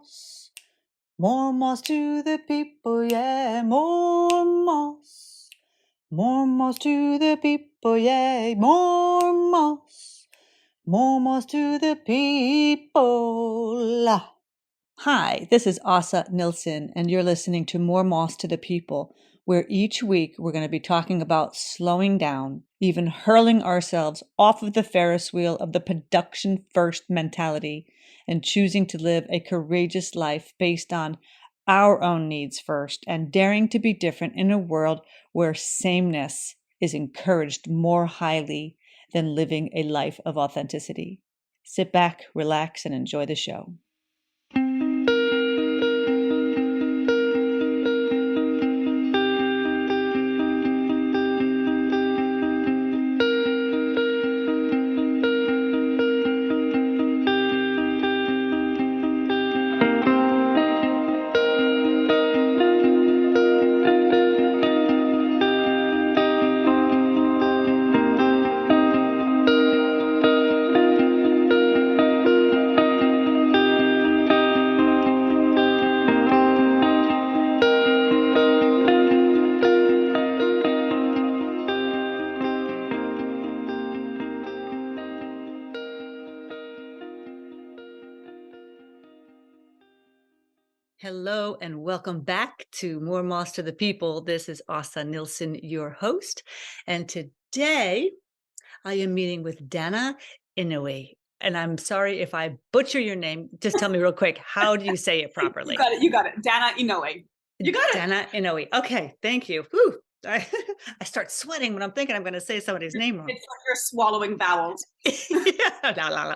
moss. More moss to the people, yeah, more moss. More moss to the people, yeah, more moss. More moss to the people. Hi, this is Asa Nilsson, and you're listening to More Moss to the People, where each week we're going to be talking about slowing down, even hurling ourselves off of the Ferris wheel of the production first mentality, and choosing to live a courageous life based on our own needs first, and daring to be different in a world where sameness is encouraged more highly than living a life of authenticity. Sit back, relax, and enjoy the show. Hello and welcome back to More Moss to the People. This is Asa Nilsson, your host. And today I am meeting with Dana Inoue. And I'm sorry if I butcher your name. Just tell me real quick, how do you say it properly? You got it. Dana Inoue. You got it. Dana Inoue. Okay, thank you. Whew. I start sweating when I'm thinking I'm going to say somebody's name wrong. It's like you're swallowing vowels. Yeah,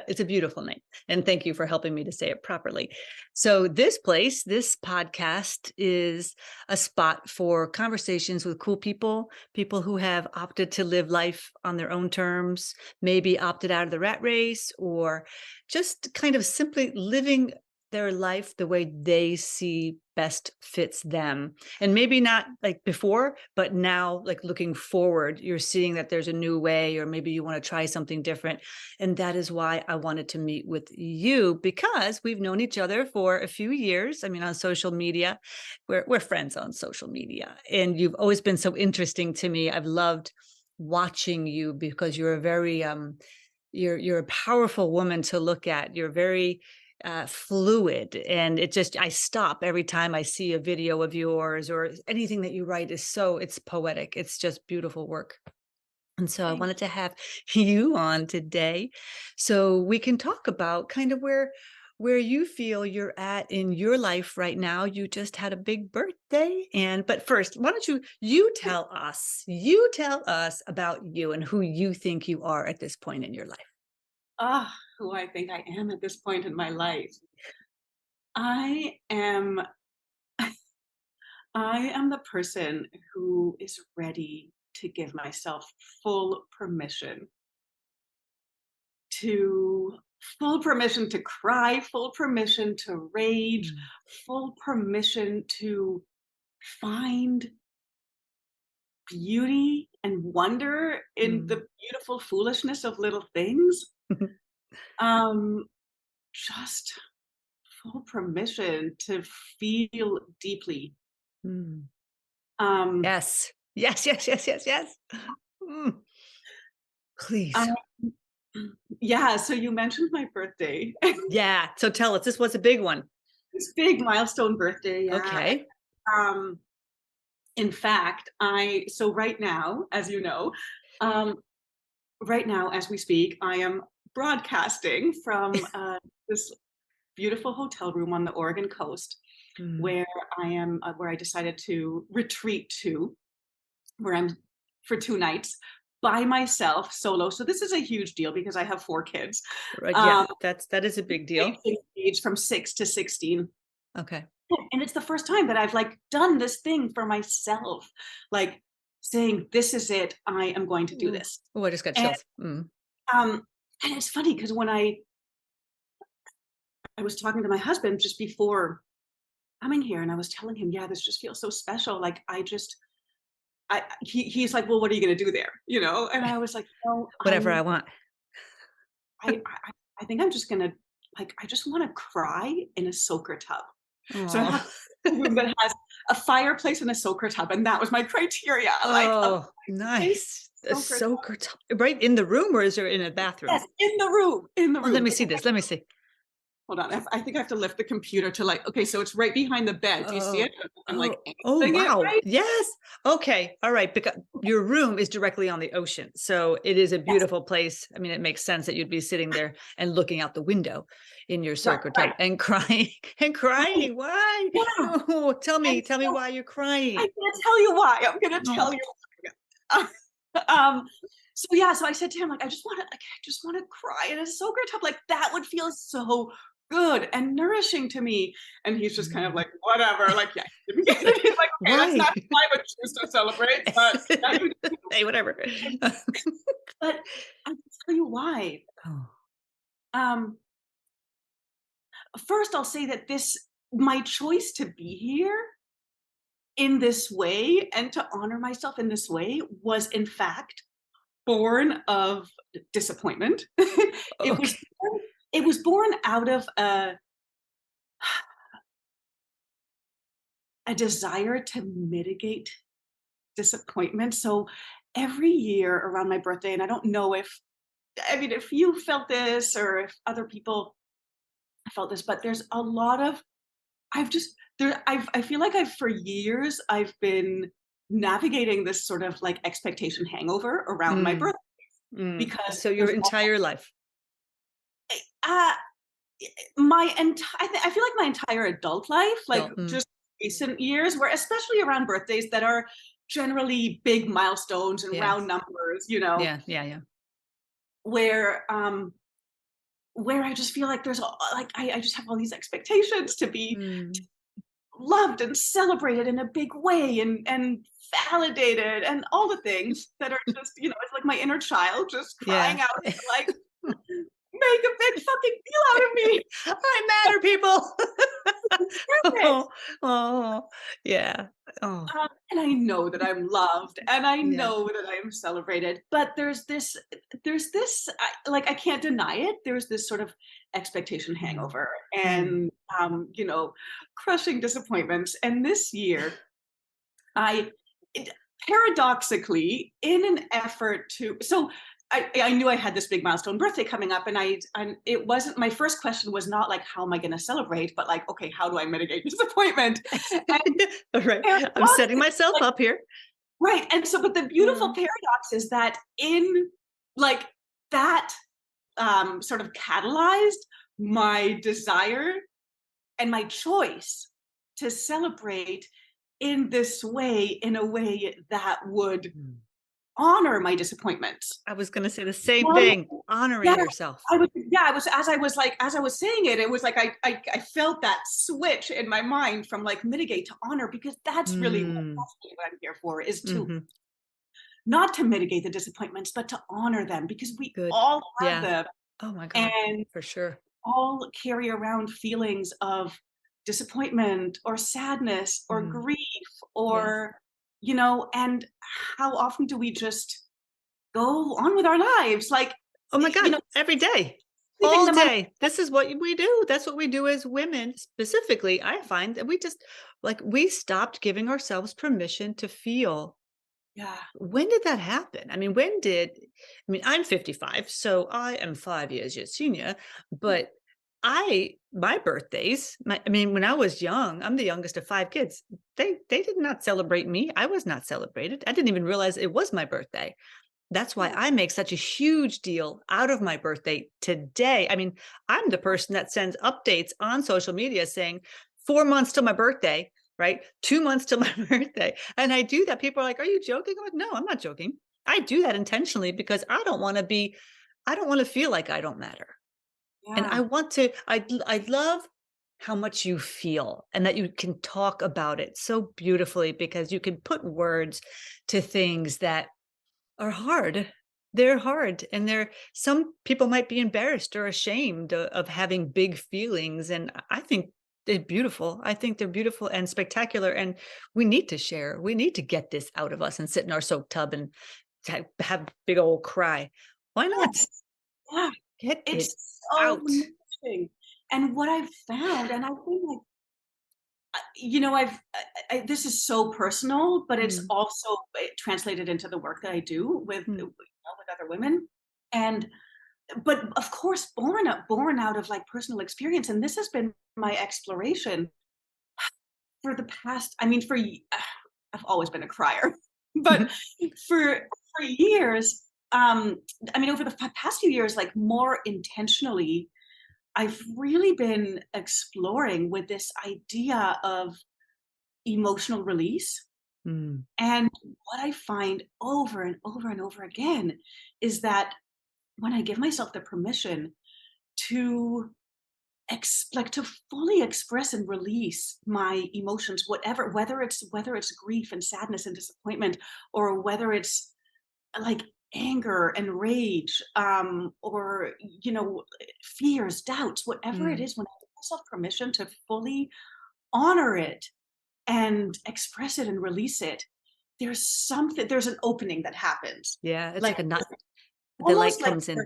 it's a beautiful name. And thank you for helping me to say it properly. So this podcast is a spot for conversations with cool people who have opted to live life on their own terms, maybe opted out of the rat race, or just kind of simply living their life the way they see best fits them. And maybe not like before, but now, like looking forward, you're seeing that there's a new way, or maybe you want to try something different. And that is why I wanted to meet with you, because we've known each other for a few years. I mean, on social media, we're friends on social media, and you've always been so interesting to me. I've loved watching you because you're a very you're a powerful woman to look at. You're very fluid, and I stop every time I see a video of yours or anything that you write it's poetic. It's just beautiful work. And so I wanted to have you on today so we can talk about kind of where you feel you're at in your life right now. You just had a big birthday, but first, why don't you tell us about you and who you think you are at this point in your life. Who I think I am at this point in my life. I am the person who is ready to give myself full permission to cry, full permission to rage, full permission to find beauty and wonder in the beautiful foolishness of little things. Just full permission to feel deeply. Yes. Yes. Mm. Please. Yeah, so you mentioned my birthday. Yeah, so tell us, this was a big one. This big milestone birthday, yeah. Okay. In fact, so right now, as you know, right now as we speak, I am broadcasting from this beautiful hotel room on the Oregon coast, where I decided to retreat to, where I'm for 2 nights by myself, solo. So this is a huge deal because I have 4 kids. Right, yeah, that is a big deal. Age from 6 to 16. Okay. And it's the first time that I've like done this thing for myself, like saying, this is it, I am going to do this. Oh, I just got chills. And it's funny because when I was talking to my husband just before coming here, and I was telling him, yeah, this just feels so special. Like he's like, well, what are you going to do there? And I was like, no, Whatever I want. I think I'm just going to like, I just wanna cry in a soaker tub. So I have Oh. a room that has a fireplace and a soaker tub, and that was my criteria, like, a Oh, fireplace, nice. A soaker tub. soaker tub right in the room, or is there in a bathroom? Yes, in the room, in the Oh, let room. me It's see this. Let me see. hold on, I think I have to lift the computer to, like, okay, so it's right behind the bed. Do you see Oh, it? I'm, like, oh, angling it, wow. right? Yes. Okay. All right. Because your room is directly on the ocean. So it is a Yes. beautiful place. I mean, it makes sense that you'd be sitting there and looking out the window in your Right, soaker right, tub and crying and right. crying. Why? Yeah, Oh, and tell me so why you're I'm crying. gonna tell you why. I'm gonna Oh, tell you why. Um, so yeah, so I said to him, like, I just wanna cry in a soaker tub, like, that would feel so good and nourishing to me. And he's just kind of mm. like, "Whatever," like, yeah, he's like, "Okay, that's Why? not I would choose to celebrate, but yeah, you do." Hey, whatever. But I can tell you why. Oh. Um, First, I'll say that my choice to be here in this way and to honor myself in this way was, in fact, born of disappointment. It was Okay. it was born out of a desire to mitigate disappointment. So every year around my birthday, and I don't know if I mean if you felt this or if other people felt this, but there's a lot of I've just there I feel like I've for years I've been navigating this sort of like expectation hangover around my Mm, birthday mm. because So your there's entire life. uh my I feel like my entire adult life, like So, mm, just recent years, where especially around birthdays that are generally big milestones and round yes. numbers, Yeah, yeah, yeah. where I just feel like like I just have all these expectations to be Mm. loved and celebrated in a big way and validated and all the things that are just, it's like my inner child just crying Yeah. out to like make a big fucking deal out of me. I matter, people. Perfect. Oh, oh, yeah. Oh, And I know that I'm loved, and I yeah. know that I'm celebrated, but like, I can't deny it. There's this sort of expectation Mm, hangover mm. and, crushing disappointments. And this year, I it paradoxically, in an effort to so I knew I had this big milestone birthday coming up, and it wasn't my first question was not like, "How am I gonna celebrate?" But like, "Okay, how do I mitigate disappointment?" And All right. I'm setting paradoxically, myself like up here. right, and so but the beautiful Mm, paradox is that in like, that, sort of catalyzed my desire and my choice to celebrate in this way, in a way that would mm. honor my disappointments. I was gonna say the same One thing, Yeah, honoring yourself. I was as I was saying it, it was like I felt that switch in my mind from, like, mitigate to honor because Mm, that's really what I'm here for, is to mhm. not to mitigate the disappointments, but to honor them because we Good. all have Yeah. them Oh my god. and For sure. all carry around feelings of disappointment or sadness or Mm, grief yes. or, and how often do we just go on with our lives? Like, Oh my you god, know, every day, sweeping all them under. day. This is what we do. That's what we do as women. Specifically, I find that we just like we stopped giving ourselves permission to feel. Yeah. When did that happen? I mean, I'm 55, so I am 5 years your senior, but my birthdays, when I was young, I'm the youngest of 5 kids. They did not celebrate me. I was not celebrated. I didn't even realize it was my birthday. That's why Yeah. I make such a huge deal out of my birthday today. I mean, I'm the person that sends updates on social media saying 4 months till my birthday, right? 2 months till my birthday. And I do that. People are like, "Are you joking?" I'm like, "No, I'm not joking." I do that intentionally because I don't want to feel like I don't matter. And I Yeah. want to I love how much you feel and that you can talk about it so beautifully because you can put words to things that are hard. They're hard, and some people might be embarrassed or ashamed of having big feelings, and I think they're beautiful. I think they're beautiful and spectacular, and we need to share. We need to get this out of us and sit in our soak tub and have big old cry. Why not? Yes. Yeah. Get it It's so out. nourishing. and what I've found, and I think like, this is so personal, but it's Mm, also translated into the work that I do with mm, with other women, and but of course, born out of like personal experience, and this has been my exploration for the past. I mean, I've always been a crier, but for years, I mean, over the past few years, like more intentionally, I've really been exploring with this idea of emotional release. mm, And what I find over and over and over again is that when I give myself the permission to like to fully express and release my emotions, whatever, whether it's grief and sadness and disappointment, or whether it's like anger and rage, or fears, doubts, whatever it mm. is, when I give myself permission to fully honor it and express it and release it, there's an opening that happens. Yeah, it's Like like a not the light almost like comes in.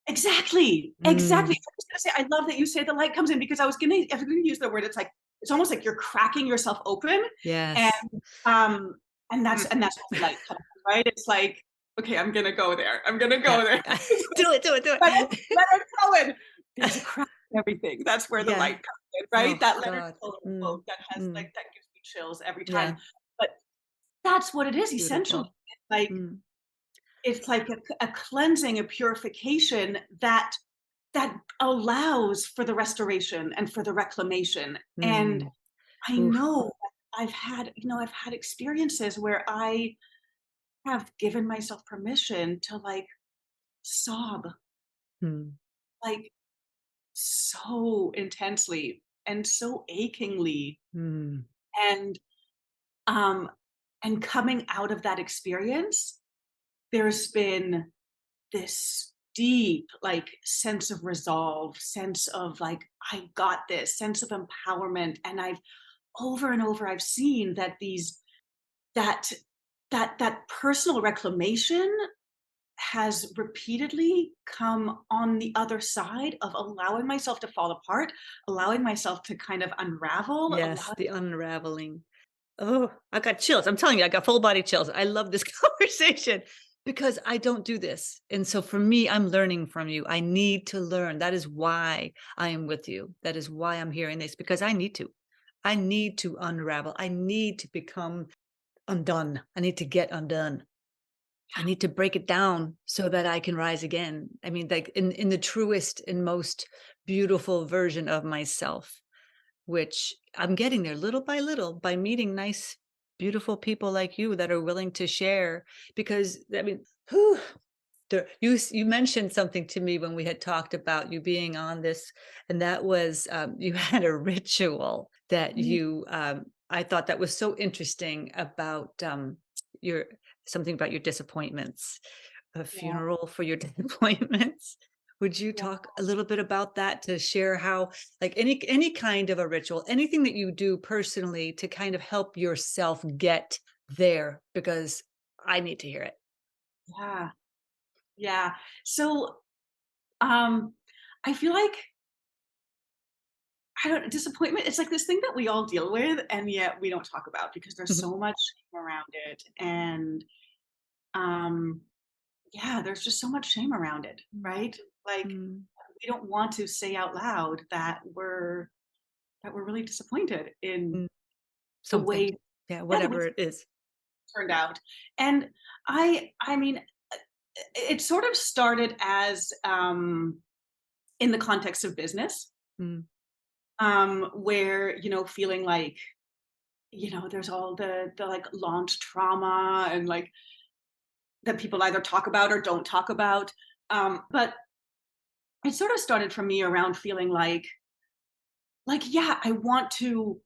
exactly, exactly. Mm, I was gonna say, I love that you say the light comes in because I was gonna use the word, it's like it's almost like you're cracking yourself open, and, yes. um, and Mm. that's when the light comes in, right? It's like, "Okay, I'm gonna go there. I'm gonna Yeah. go there." Do it, do it, do Let it it. let it go in. There's a crack in everything. That's where the Yeah. light comes in, right? Oh That "Let it God. go" Mm, quote that has mm. like that gives me chills every time. Yeah, But that's what it is essentially. beautiful. It's like Mm, a cleansing, a purification that allows for the restoration and for the reclamation. And mm. I Oof. know that I've had experiences where I have given myself permission to like sob, Mm, like so intensely and so achingly, mm. and um and coming out of that experience, there's been this deep like sense of resolve, sense of like I got this, sense of empowerment. And I've over and over I've seen that that that personal reclamation has repeatedly come on the other side of allowing myself to fall apart, allowing myself to kind of unravel, Yes, allowing. the unraveling. Oh, I got chills. I'm telling you, I got full body chills. I love this conversation because I don't do this. And so for me, I'm learning from you. I need to learn. That is why I am with you. That is why I'm hearing this because I need to. I need to unravel. I need to become undone. I need to get undone. I need to break it down so that I can rise again. I mean, like in the truest and most beautiful version of myself, which I'm getting there little by little by meeting nice, beautiful people like you that are willing to share. Because I mean, whew, you mentioned something to me when we had talked about you being on this, and that was you had a ritual that you. I thought that was so interesting about your something about your disappointments, a Yeah, funeral for your disappointments. Would you yeah, talk a little bit about that to share how, like any kind of a ritual, anything that you do personally to kind of help yourself get there? Because I need to hear it. yeah, yeah. So um I feel like I don't disappointment, it's like this thing that we all deal with and yet we don't talk about because there's so much shame around it. And um yeah, there's just so much shame around it, right? Like Mm. we don't want to say out loud that we're really disappointed in Mm, the something. way, Yeah, yeah, the way whatever it is. turned out. And I mean, it sort of started as in the context of business, Mm, where feeling like there's all the like launch trauma and like that people either talk about or don't talk about. But it sort of started for me around feeling yeah, I want to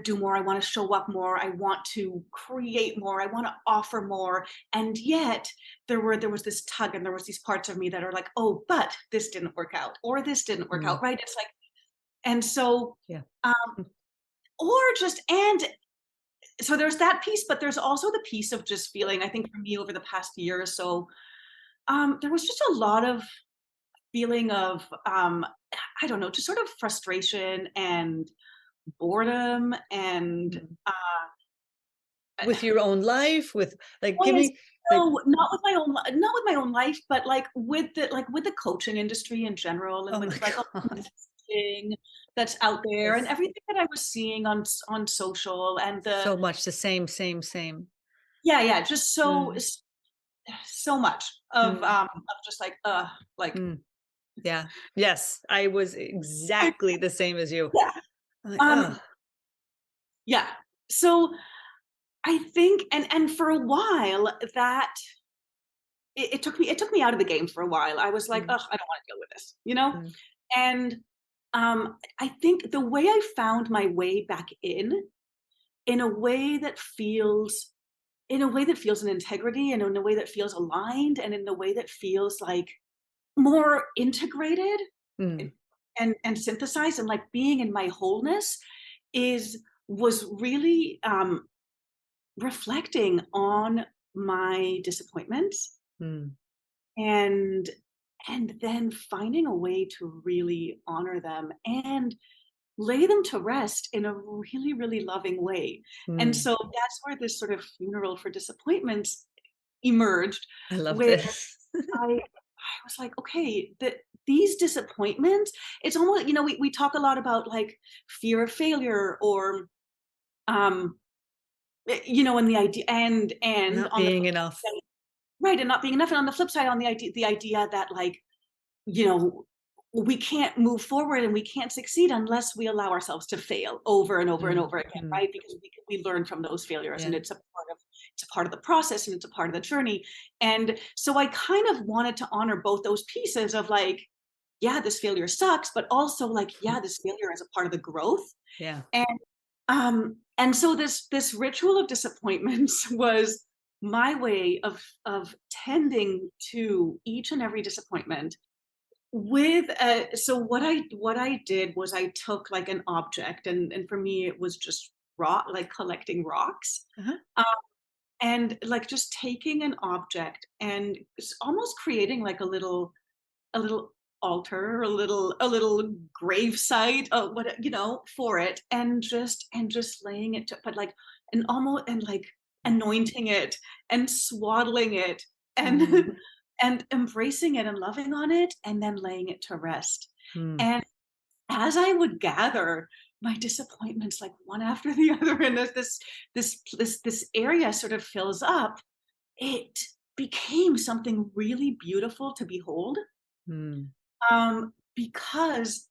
do more, I want to show up more, I want to create more, I want to offer more. And yet there was this tug, and there was these parts of me that are like, oh, but this didn't work out, or this didn't work mm, out, right? It's like, and so yeah. um Mm, or just and so there's that piece, but there's also the piece of just feeling, I think for me over the past year or so, there was just a lot of feeling of I don't know, just sort of frustration and boredom and, Mm. uh With your own life, with like, give Yes, me like, no, not with my own not with my own life, but, like, with the coaching industry in general and oh my with, like, all the God. messaging that's out there and Yes. everything that I was seeing on social and the So much the same, same, same. yeah, yeah, just Mm, so much mm, of just like, mm. Yeah. Yes. I was I exactly the same as you. yeah, I'm like, oh, um, yeah. So, I think and for a while that it took me out of the game for a while. I was like, mm, "Ugh, I don't wanna deal with this," you know? mm, And, I think the way I found my way back in a way that feels in integrity and in a way that feels aligned and in a way that feels, like, more integrated mm, and synthesized and, like, being in my wholeness is was really, reflecting on my disappointments mm, and then finding a way to really honor them and lay them to rest in a really, really loving way. And mm. so that's where this sort of funeral for disappointments emerged, I love where this. I was like, okay, these disappointments, it's almost, we talk a lot about like fear of failure or um and the idea and Not on the being flip enough. side, right, and not being enough. And on the flip side, on the idea that like, you know, we can't move forward and we can't succeed unless we allow ourselves to fail over and over and Mm, over again, mm. right? Because we learn from those failures and Yeah. it's a part of the process and it's a part of the journey. And so I kind of wanted to honor both those pieces of like, yeah, this failure sucks, but also like, yeah, this failure is a part of the growth. Yeah. And so this ritual of disappointments was my way of tending to each and every disappointment with so what I did was I took like an object and for me it was just rock like collecting rocks Uh-huh. um, and like just taking an object and almost creating like a little altar, a little grave site, what for it, and just laying it to, but like and almost and like anointing it and swaddling it and Mm, and embracing it and loving on it and then laying it to rest. mm, And as I would gather my disappointments like one after the other, and as this area sort of fills up, it became something really beautiful to behold mm, because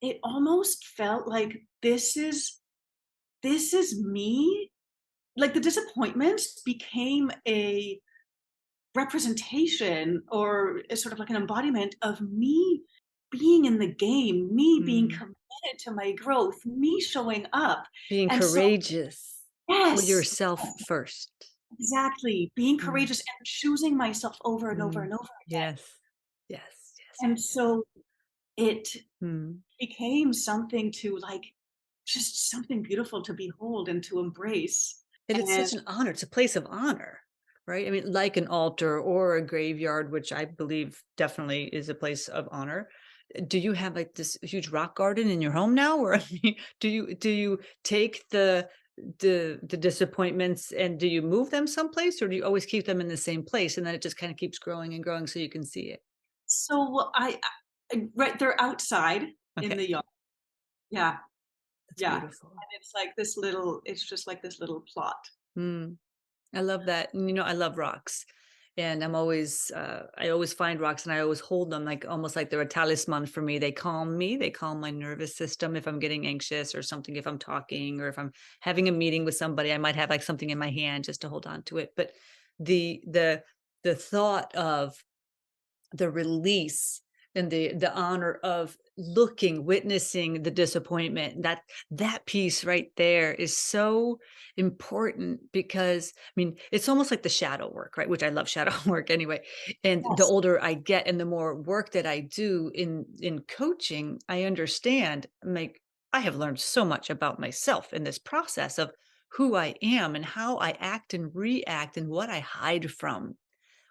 it almost felt like this is me. Like the disappointments became a representation or a sort of like an embodiment of me being in the game, me being mm. committed to my growth, me showing up. Being And so, courageous for yes, yourself first. exactly, being Mm, courageous and choosing myself over and over mm. and over again. Yes. Yes, yes, And yes, yes. so it Mm. became something to like just something beautiful to behold and to embrace. And it's And such an honor. It's a place of honor, right? I mean, like an altar or a graveyard, which I believe definitely is a place of honor. Do you have like this huge rock garden in your home now? Or I mean, do you take the disappointments and do you move them someplace or do you always keep them in the same place and then it just kind of keeps growing and growing so you can see it? so right, they're outside in Okay. the yard. Yeah, That's yeah. beautiful. And it's just like this little plot. Mm. I love that. And, I love rocks. And I always find rocks and I always hold them like almost like they're a talisman for me. They calm me. They calm my nervous system if I'm getting anxious or something, if I'm talking or if I'm having a meeting with somebody, I might have like something in my hand just to hold on to it. But the, the, the thought of the release and the honor of witnessing the disappointment, that piece right there is so important because I mean it's almost like the shadow work, right? Which I love shadow work anyway. And the Yes. older I get and the more work that I do in coaching, I understand, like, I have learned so much about myself in this process of who I am and how I act and react and what I hide from.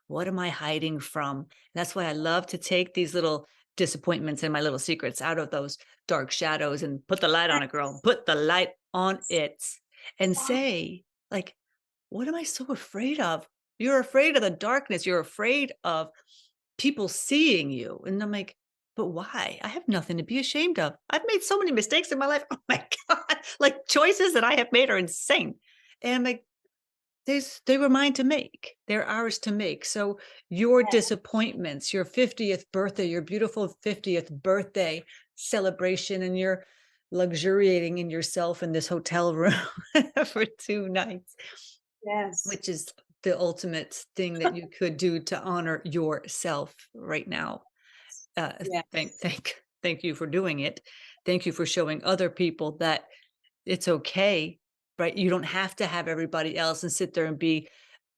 What am I hiding from? That's why I love to take these little disappointments and my little secrets out of those dark shadows and put the light on it, girl. Put the light on it and say, like, what am I so afraid of? You're afraid of the darkness. You're afraid of people seeing you. And I'm like, but why? I have nothing to be ashamed of. I've made so many mistakes in my life. Oh my God. Like choices that I have made are insane. And I'm like, they were mine to make. They're ours to make. So your disappointments, your 50th birthday, your beautiful 50th birthday celebration, and you're luxuriating in yourself in this hotel room for 2 nights, Yes. which is the ultimate thing that you could do to honor yourself right now. Uh, Yes. thank you for doing it. Thank you for showing other people that it's okay, right? You don't have to have everybody else and sit there and be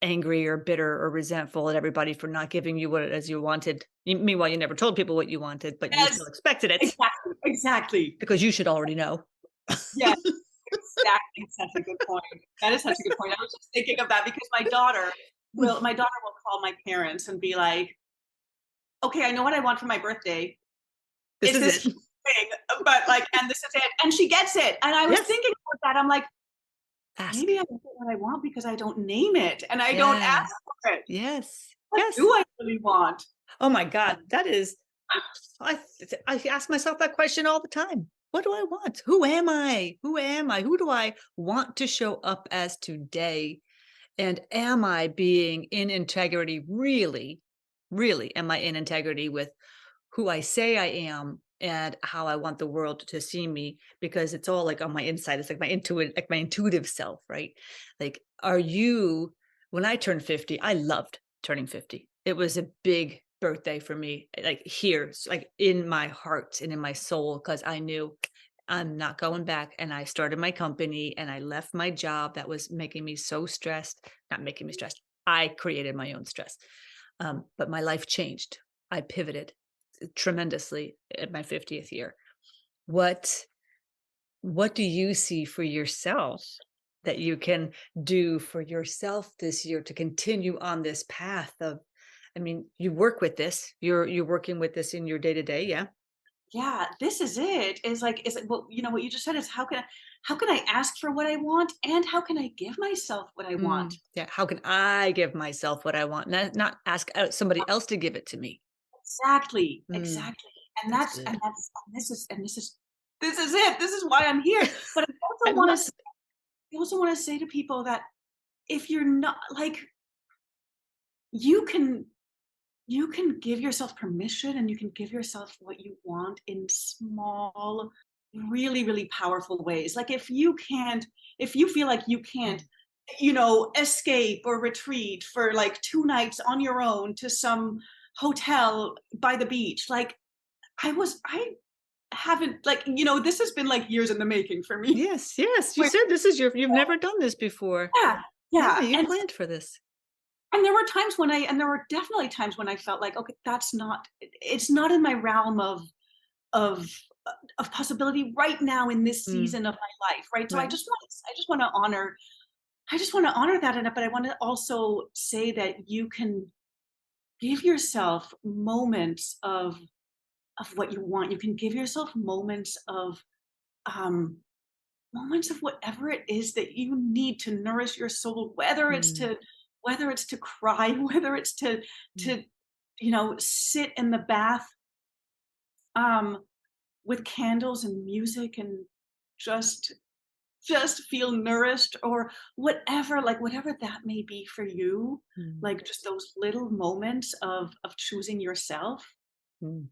angry or bitter or resentful at everybody for not giving you what it is you wanted. Meanwhile, you never told people what you wanted, but you Yes. still expected it Exactly. Exactly. because you should already know. Yes. Exactly. Such a good point. That is such a good point. I was just thinking of that because my daughter will call my parents and be like, "Okay, I know what I want for my birthday. This It's is this it. huge thing, but like, and this is it." And she gets it. And I was Yes. thinking about that. I'm like, Ask. maybe I don't get what I want because I don't name it and I don't ask Yes. for it. Yes. What Yes. do I really want? Oh my God. That is, I, I ask myself that question all the time. What do I want? Who am I? Who am I? Who do I want to show up as today? And am I being in integrity? Really, really, am I in integrity with who I say I am and how I want the world to see me? Because it's all like on my inside. It's like my intuitive self, right? Like, are you, when I turned 50, I loved turning 50. It was a big birthday for me, like here, like in my heart and in my soul, because I knew I'm not going back. And I started my company and I left my job that was making me so stressed, not making me stressed. I created my own stress. But my life changed. I pivoted tremendously at my 50th year. What what do you see for yourself that you can do for yourself this year to continue on this path of, I mean, you work with this. You're working with this in your day to day, yeah? Yeah, this is it. Is it well, what you just said is how can I ask for what I want and how can I give myself what I want? Yeah, how can I give myself what I want? Not ask somebody else to give it to me. Exactly, Mm, exactly. And that's that's good. this is it. This is why I'm here. But I love it. I also want to say to people that if you're not like you can you can give yourself permission and you can give yourself what you want in small, really, really powerful ways. Like if you feel like you can't, Mm, escape or retreat for like 2 nights on your own to some hotel by the beach, like I haven't like, this has been like years in the making for me. yes, yes, you Where, said you've never done this before. yeah, Yeah, yeah. you planned for this. And there were definitely times when I felt like, okay, it's not in my realm of of possibility right now in this Mm, season of my life, right? So right. I just want to honor that in it, but I want to also say that you can give yourself moments of what you want. You can give yourself um moments of whatever it is that you need to nourish your soul, Mm, whether it's to cry, whether it's mm, to sit in the bath um with candles and music and just feel nourished or whatever, like whatever that may be for you, mm, like just those little moments of choosing yourself. mm.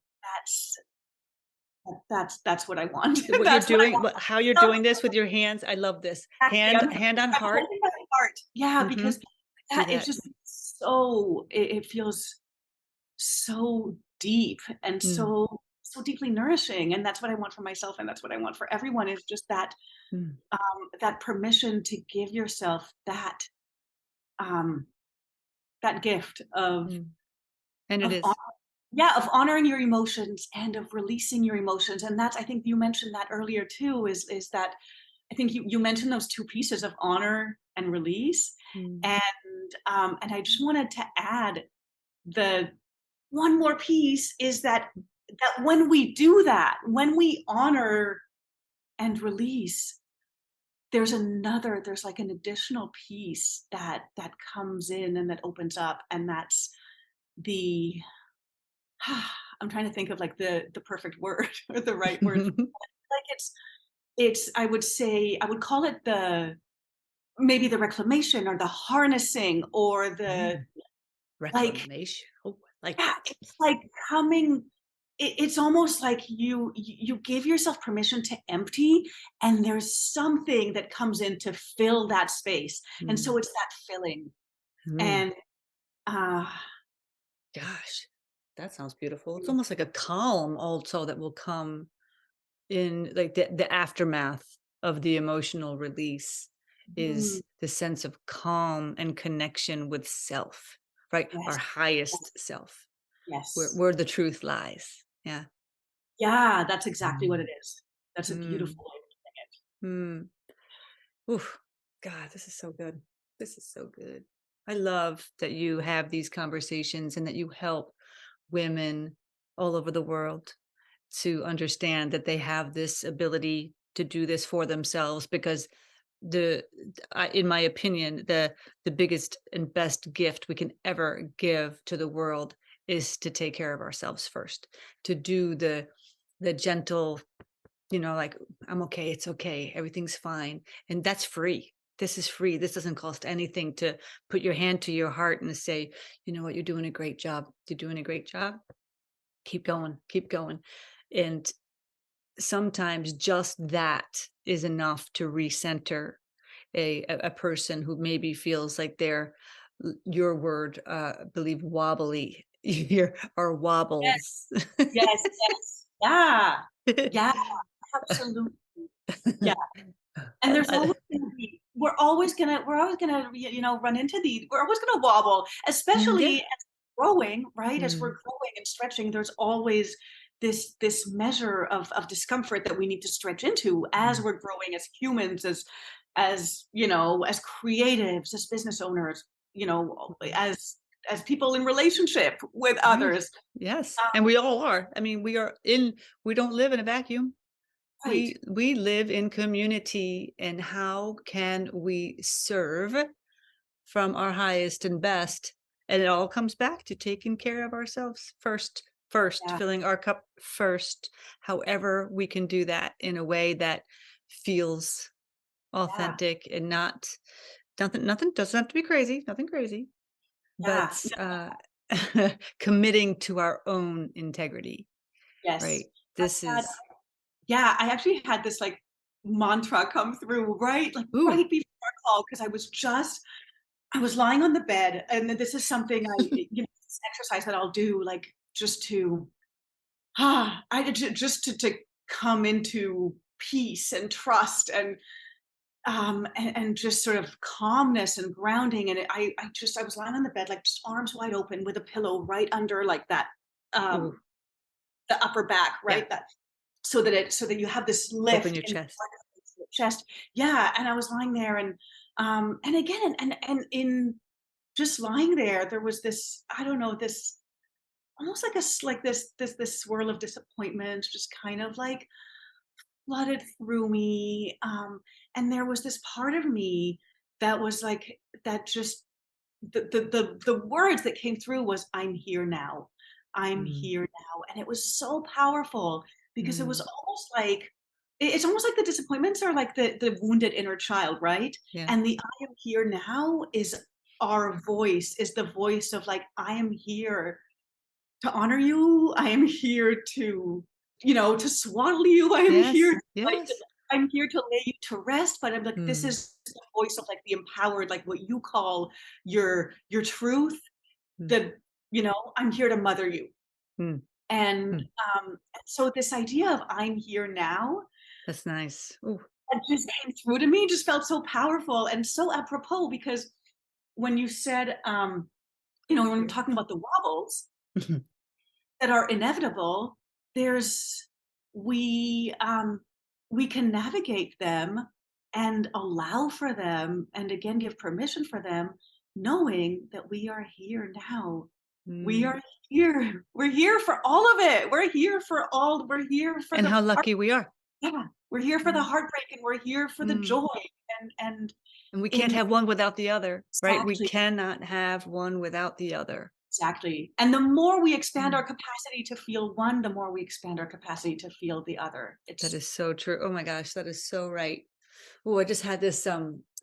That's that's what I want. What you're That's what I doing, want how you're for myself. doing this with your hands, I love this. Exactly. Hand on I'm heart. holding my heart. Yeah, Mhm. because Do that it's that. just it feels so deep and Mm, so deeply nourishing, and that's what I want for myself, and that's what I want for everyone is just mm, that permission to give yourself um, that gift mm. And it of is. yeah, of honoring your emotions and of releasing your emotions, and that's I think you mentioned that earlier too, is that I think you mentioned those 2 pieces of honor and release, Mm, and I just wanted to add the one more piece is that that when we do that, when we honor and release, there's like an additional piece that comes in and that opens up, and that's the I'm trying to think of like the perfect word or the right word. Like it's I would say I would call it the maybe the reclamation or the harnessing or the Mm, like reclamation. Oh, I like yeah, that. it's like coming it's almost like you give yourself permission to empty, and there's something that comes in to fill that space, and so Mm, it's that filling, mm. and, uh Gosh, that sounds beautiful. It's mm, almost like a calm also that will come in like the aftermath of the emotional release mm, is the sense of calm and connection with self, right? Our yes, yes, highest self, yes. where the truth lies. Yeah. Yeah, that's exactly what Mm, it is. That's a mm, beautiful way of putting it. mm. Oof. God, this is so good. This is so good. I love that you have these conversations and that you help women all over the world to understand that they have this ability to do this for themselves because the in my opinion the biggest and best gift we can ever give to the world is to take care of ourselves first, to do the gentle, like, I'm okay, it's okay, everything's fine. And that's free. This is free. This doesn't cost anything to put your hand to your heart and say, you know what, you're doing a great job. You're doing a great job. Keep going, keep going. And sometimes just that is enough to recenter a person who maybe feels like they're your word, believe wobbly here are Yes, wobbles. yes, yes. Yeah. Yeah, absolutely. Yeah. And there's always I- gonna be we're always gonna run into we're always gonna wobble, especially yeah. as we're growing, right? As we're Mm, growing and stretching, there's always this measure of discomfort that we need to stretch into as mm, we're growing as humans, as creatives, as business owners, mm. as people in relationship with Right. others. Yes, and we all are. I mean, we don't live in a vacuum. Right. We live in community, and how can we serve from our highest and best? And it all comes back to taking care of ourselves first, Yeah, filling our cup first. However, we can do that in a way that feels yeah, authentic and not nothing doesn't have to be crazy, nothing crazy, yeah. but committing to our own integrity, Yes. right? This I had is Yeah, I actually had this, like, mantra come through, like, ooh, right before our call, 'cause I was lying on the bed, and this is something this exercise that I'll do, like, just to, I just to come into peace and trust and just sort of calmness and grounding, and I was lying on the bed, like, just arms wide open with a pillow right under, like, that, ooh, um, the upper back, yeah, right? That so that you have this open lift your in the chest. front of the chest. Yeah, and I was lying there and again and in just lying there, there was this, I don't know, this almost like like this swirl of disappointment just kind of like flooded through me. And there was this part of me that was like that just the words that came through was I'm here now. I'm Mm, here now. And it was so powerful because it was mm, almost like it's almost like the disappointments are like the wounded inner child, right? yeah, And the I am here now is our voice, is the voice of like, I am here to honor you. I am here to swaddle you. I am here yes, like yes, I'm here to lay you to rest, but I'm like, this mm, is the voice of like the empowered, like what you call your truth. mm, I'm here to mother you. mm, And mm. so this idea of I'm here now That's nice. Ooh, that just came through to me, just felt so powerful and so apropos because when you said, when we're here. talking about the wobbles, that are inevitable, there's we can navigate them and allow for them and again give permission for them, knowing that we are here now. We Mm. are here. We're here for all of it. We're here for And the how heart lucky we are. yeah, we're here for the Mm. heartbreak, and we're here for the Mm. joy, and And we can't in have one without the other, right? We exactly, cannot have one without the other. exactly. And the more we expand our Mm. capacity to feel one, the more we expand our capacity to feel the other. That It's is so true. Oh my gosh, that is so right. Oh, I just had this, I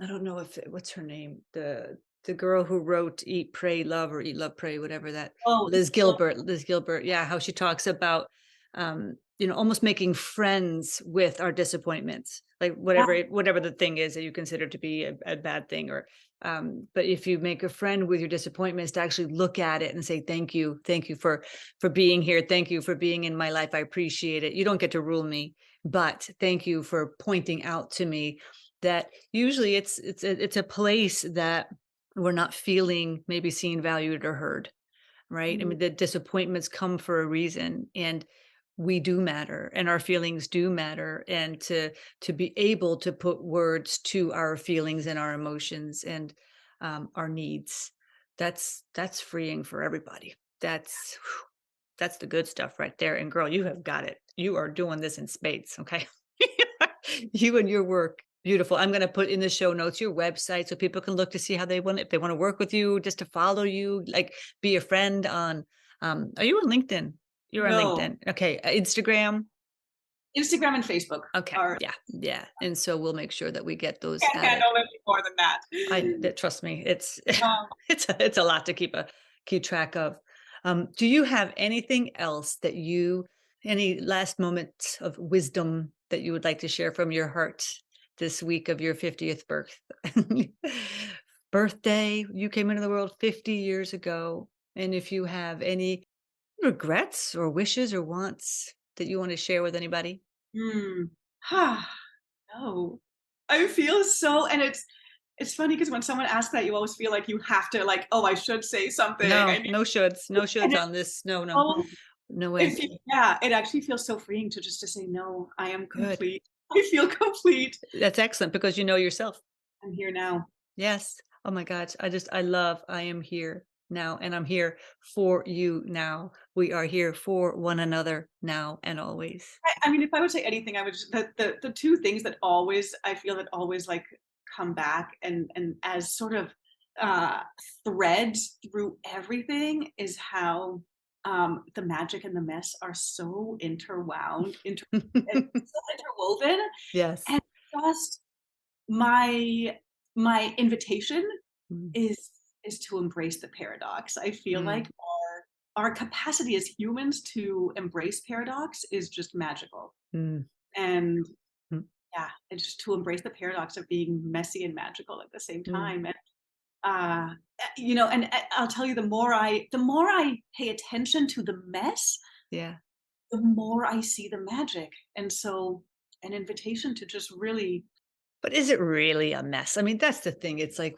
don't know if what's her name? The girl who wrote Eat, Pray, Love or Eat, Love, Pray, whatever that oh, Liz Gilbert. Liz Gilbert, yeah, how she talks about almost making friends with our disappointments. Like yeah, whatever the thing is that you consider to be a bad thing or but if you make a friend with your disappointments to actually look at it and say thank you for being here, thank you for being in my life, I appreciate it. You don't get to rule me, but thank you for pointing out to me that usually it's a place that we're not feeling maybe seen, valued, or heard, right? I mm, mean, the disappointments come for a reason, and we do matter, and our feelings do matter, and to be able to put words to our feelings and our emotions and our needs, that's freeing for everybody. That's the good stuff right there. And girl, you have got it. You are doing this in spades. Okay. You and your work. Beautiful. I'm going to put in the show notes your website so people can look to see how they want, if they want to work with you, just to follow you, like be a friend on, are you on LinkedIn? You're on no. LinkedIn. Okay. Instagram. Instagram and Facebook Okay. are Yeah. Yeah. And so we'll make sure that we get those can't added. handle any more than that. Trust me, it's Um, it's a lot to keep track of. Do you have anything else that any last moments of wisdom that you would like to share from your heart this week of your 50th birthday? You came into the world 50 years ago, and if you have any regrets or wishes or wants that you want to share with anybody? hmm. No. I feel so and it's funny because when someone asks that, you always feel like you have to like, "Oh, I should say something. I No, need" no shoulds, no and shoulds it's on this. No, no, so no way. yeah, it actually feels so freeing to just to say, "No, I am Good. complete. I feel complete. That's excellent because you know yourself. I'm here now." Yes. Oh my gosh. I am here now and I'm here for you now. We are here for one another now and always. I mean, if I would say anything, I would just the 2 things that always I feel that always, like, come back and as sort of, uh, threads through everything is how, the magic and the mess are so and so interwoven, Yes. and just my my invitation Mm, is is to embrace the paradox. I feel like mm, our capacity as humans to embrace paradox is just magical. mm, And mm, yeah, and just to embrace the paradox of being messy and magical at the same mm. time. And and I'll tell you, the more I pay attention to the mess, Yeah. the more I see the magic. And so an invitation to just really But is it really a mess? I mean, that's the thing. It's like,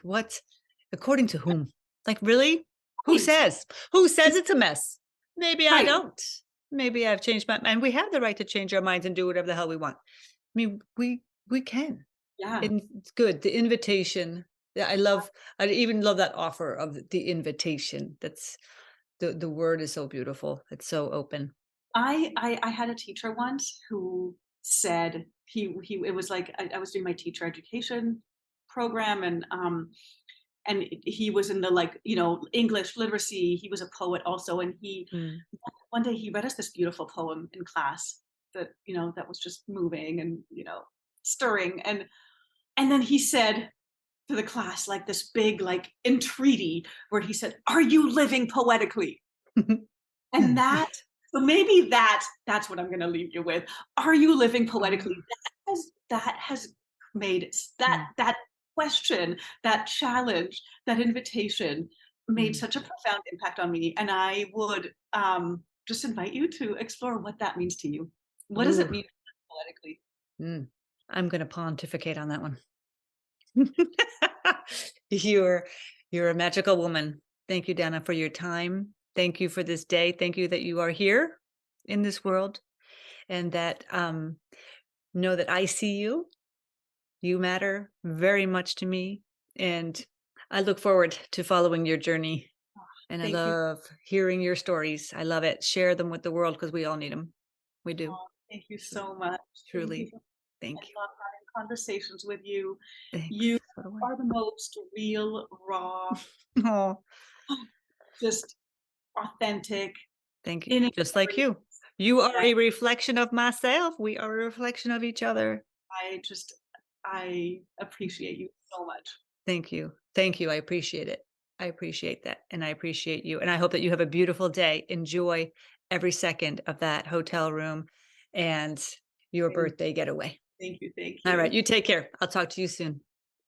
according to whom? Like, really? Who right, says? Who says it's it's a mess? Maybe I right. don't. Maybe I've changed my mind. We have the right to change our minds and do whatever the hell we want. I mean, we can. Yeah. And it's good. The invitation. Yeah, I even love that offer of the invitation. That's the word is so beautiful. It's so open. I had a teacher once who said he it was like I was doing my teacher education program and he was in the like English literacy. He was a poet also, and he Mm. one day he read us this beautiful poem in class that that was just moving and stirring, and then he said to the class like this big like entreaty where he said, "Are you living poetically?" And so maybe that's what I'm gonna leave you with. Are you living poetically? Ah, That has made mm, that question, that challenge, that invitation made mm. such a profound impact on me, and I would, just invite you to explore what that means to you. What does it Ooh, mean poetically? mm. I'm gonna pontificate on that one. You're you're a magical woman. Thank you, Dana, for your time. Thank you for this day. Thank you that you are here in this world and that know that I see you. You matter very much to me. And I look forward to following your journey. And I Thank you. love hearing your stories. I love it. Share them with the world because we all need them. We do. Thank you Tru- so much. Thank you. Truly. I Thank you. love having conversations with you. Thanks. You So do are the most real, raw, I. Oh, just authentic, thank you. Just like inexperienced. you. You are Yeah, a reflection of myself. We are a reflection of each other. I appreciate you so much. Thank you. Thank you. I appreciate it. I appreciate that. And I appreciate you. And I hope that you have a beautiful day. Enjoy every second of that hotel room and your Thank birthday getaway. thank you, thank All right. you. You take care. I'll talk to you soon.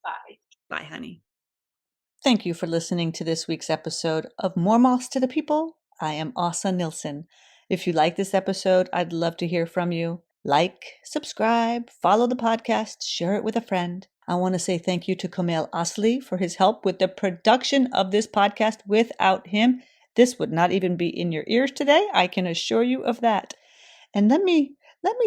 Bye. Bye, honey. Thank you for listening to this week's episode of More Moths to the People. I am Asa Nilsson. If you like this episode, I'd love to hear from you. Like, subscribe, follow the podcast, share it with a friend. I want to say thank you to Kamel Asli for his help with the production of this podcast. Without him, this would not even be in your ears today. I can assure you of that. And let me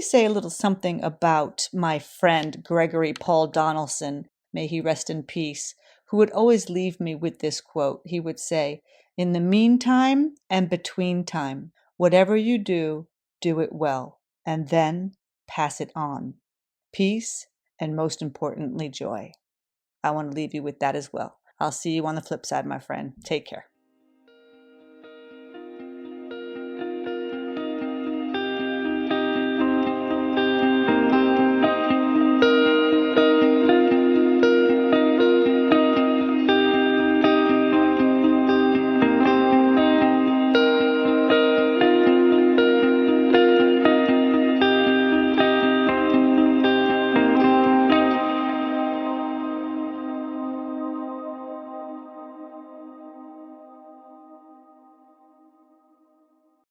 say a little something about my friend Gregory Paul Donaldson, may he rest in peace, who would always leave me with this quote. He would say, "In the meantime and between time, whatever you do, do it well, and then pass it on. Peace, and most importantly, joy." I want to leave you with that as well. I'll see you on the flip side, my friend. Take care.